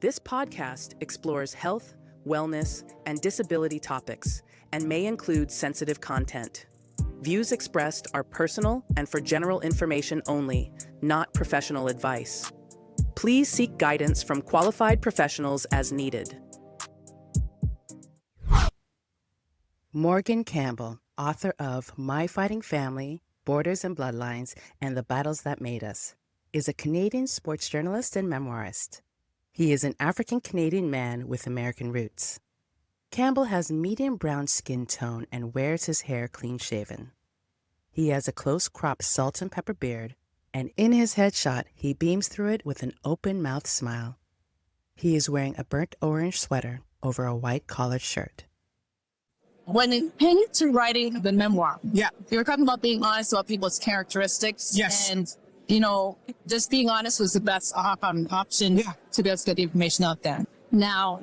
This podcast explores health, wellness, and disability topics and may include sensitive content. Views expressed are personal and for general information only, not professional advice. Please seek guidance from qualified professionals as needed. Morgan Campbell, author of My Fighting Family, Borders and Bloodlines, and The Battles That Made Us, is a Canadian sports journalist and memoirist. He is an African-Canadian man with American roots. Campbell has medium brown skin tone and wears his hair clean-shaven. He has a close-cropped salt and pepper beard, and in his headshot, he beams through it with an open-mouthed smile. He is wearing a burnt orange sweater over a white collared shirt. When it came to writing the memoir, Yeah. you were talking about being honest about people's characteristics. Yes. And, just being honest was the best option to be able to get the information out there. Now,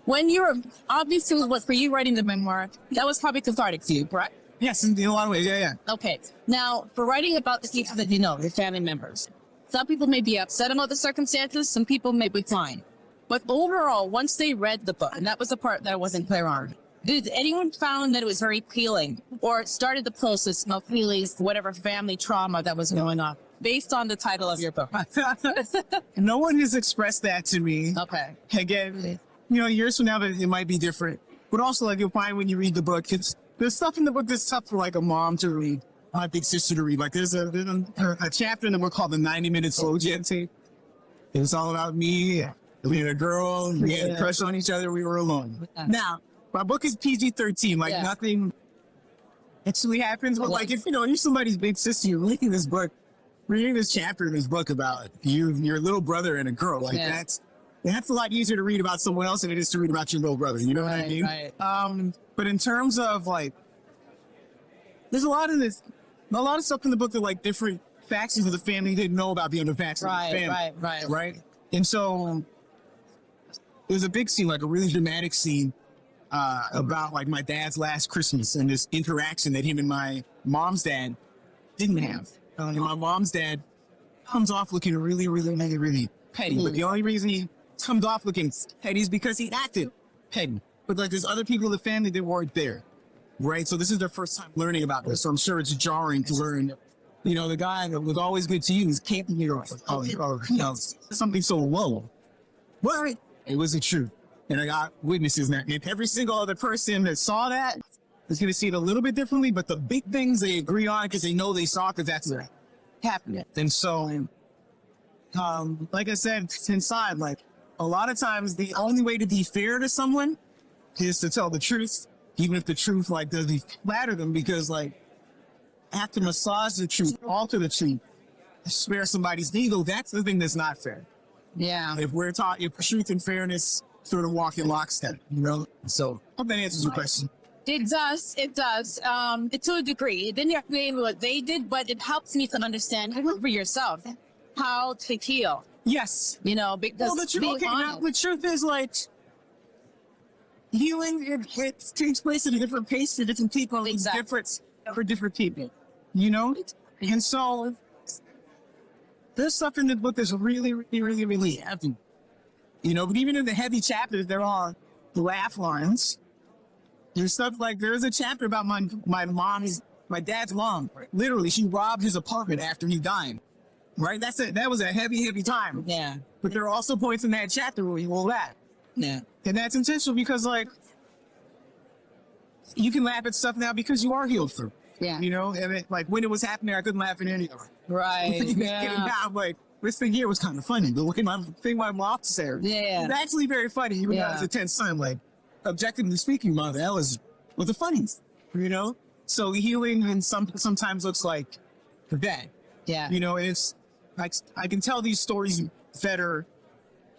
when you were, obviously, for you writing the memoir, that was probably cathartic for you, correct? Yes, in a lot of ways, yeah. Okay. Now, for writing about the people that you know, your family members, some people may be upset about the circumstances, some people may be fine. But overall, once they read the book, and that was the part that I wasn't clear on, did anyone found that it was very appealing or started the process of healing whatever family trauma that was going on based on the title of your book? No one has expressed that to me. Okay. Again, years from now, it might be different. But also, you'll find when you read the book, there's stuff in the book that's tough for, a mom to read, my big sister to read. There's a chapter in the book called The 90-Minute Slow Jam Tape. It was all about me, being a girl, we had a crush on each other, we were alone. Now, my book is PG-13, nothing actually happens. But if you're somebody's big sister, you're reading this chapter in this book about your little brother and a girl, that's a lot easier to read about someone else than it is to read about your little brother. You know what I mean? Right. But in terms of there's a lot of stuff in the book that different factions of the family didn't know about the other factions of the family. Right. And so there's a big scene, a really dramatic scene about my dad's last Christmas and this interaction that him and my mom's dad didn't have. And my mom's dad comes off looking really, really, really, really petty. But the only reason he comes off looking petty is because he acted petty. But there's other people in the family that weren't there, right? So this is their first time learning about this. So I'm sure it's jarring to learn. The guy that was always good to you is camping here. Something so low. But it was the truth. And I got witnesses now. And every single other person that saw that is going to see it a little bit differently. But the big things they agree on because they know they saw it because that's what happened. And so, like I said, inside, a lot of times the only way to be fair to someone is to tell the truth, even if the truth doesn't flatter them, because have to massage the truth, alter the truth, spare somebody's ego. That's the thing that's not fair. Yeah. If truth and fairness sort of walk in lockstep, So I hope that answers your question. It does. To a degree. It didn't have to be what they did, but it helps me to understand for yourself how to heal. Yes. Because the truth is healing, it takes place at a different pace for different people. Exactly. It's different for different people, And so there's stuff in the book that's really, really, really, really heavy. But even in the heavy chapters, there are laugh lines. There's stuff there's a chapter about my dad's mom. Literally, she robbed his apartment after he died. Right? That was a heavy, heavy time. Yeah. But there are also points in that chapter where you will laugh. Yeah. And that's intentional because you can laugh at stuff now because you are healed through. Yeah. And when it was happening, I couldn't laugh at any of it. Right. Now, this thing here was kind of funny. But look at my mom said. Yeah. It's actually very funny. Even though it's a tense time. Objectively speaking, Mother, that was the funniest. So healing and sometimes looks like that. Yeah. And it's I can tell these stories better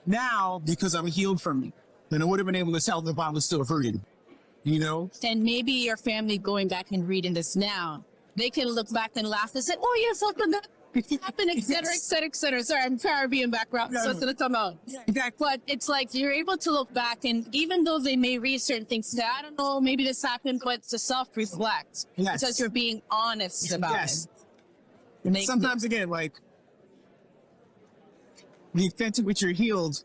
now because I'm healed from it than I would have been able to tell if I was still hurting. And maybe your family going back and reading this now, they can look back and laugh and say, "Oh yes, look at that happened, et cetera, et cetera, et cetera." Sorry, I'm Caribbean background, so it's gonna come out. Exactly. But it's you're able to look back, and even though they may read certain things, say, "I don't know, maybe this happened," but to self-reflect because you're being honest about it. Sometimes again, the extent to which you're healed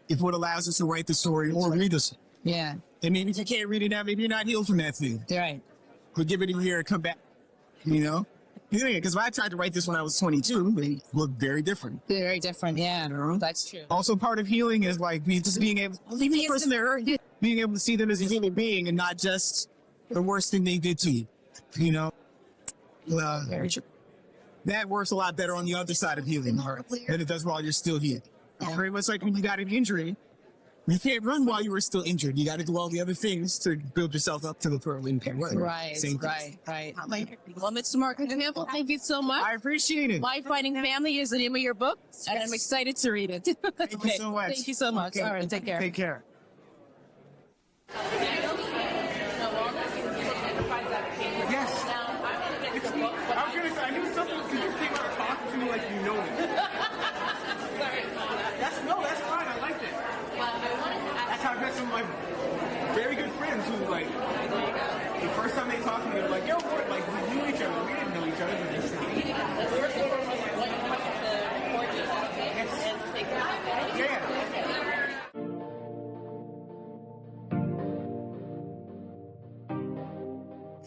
is what allows us to write the story or read the story. Yeah. And maybe if you can't read it now, maybe you're not healed from that thing. Right. We'll give it a year and come back, you know? Yeah, because I tried to write this when I was 22, they look very different. Very different, yeah. That's true. Also, part of healing is like just being able, leaving the person there, being able to see them as a human being and not just the worst thing they did to you, you know? Very true. That works a lot better on the other side of healing than it does while you're still here. Very much like when you got an injury, you can't run while you were still injured. You got to do all the other things to build yourself up to the point where you can run. Right, right. Well, Mr. Morgan Campbell, thank you so much. I appreciate it. My Fighting Family is the name of your book, and I'm excited to read it. Thank you so much. Thank you so much. Okay. All right, take care. Take care. Yes. I was gonna say, I knew something because you came out talking to me like you know me. That's fine. I like that. That's how I met some of my very good friends who like the first time they talked to me, they're like, "Yo, what? Like we knew each other. We didn't know each other. We just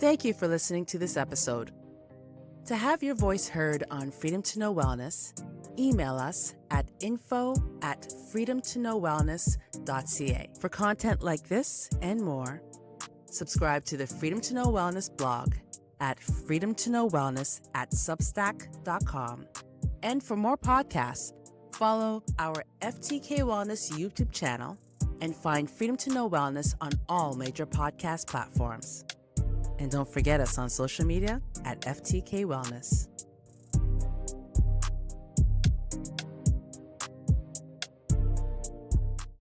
Thank you for listening to this episode. To have your voice heard on Freedom to Know Wellness, email us at info@freedomtoknowwellness.ca. For content like this and more, subscribe to the Freedom to Know Wellness blog at freedomtoknowwellness@substack.com. And for more podcasts, follow our FTK Wellness YouTube channel and find Freedom to Know Wellness on all major podcast platforms. And don't forget us on social media at FTK Wellness.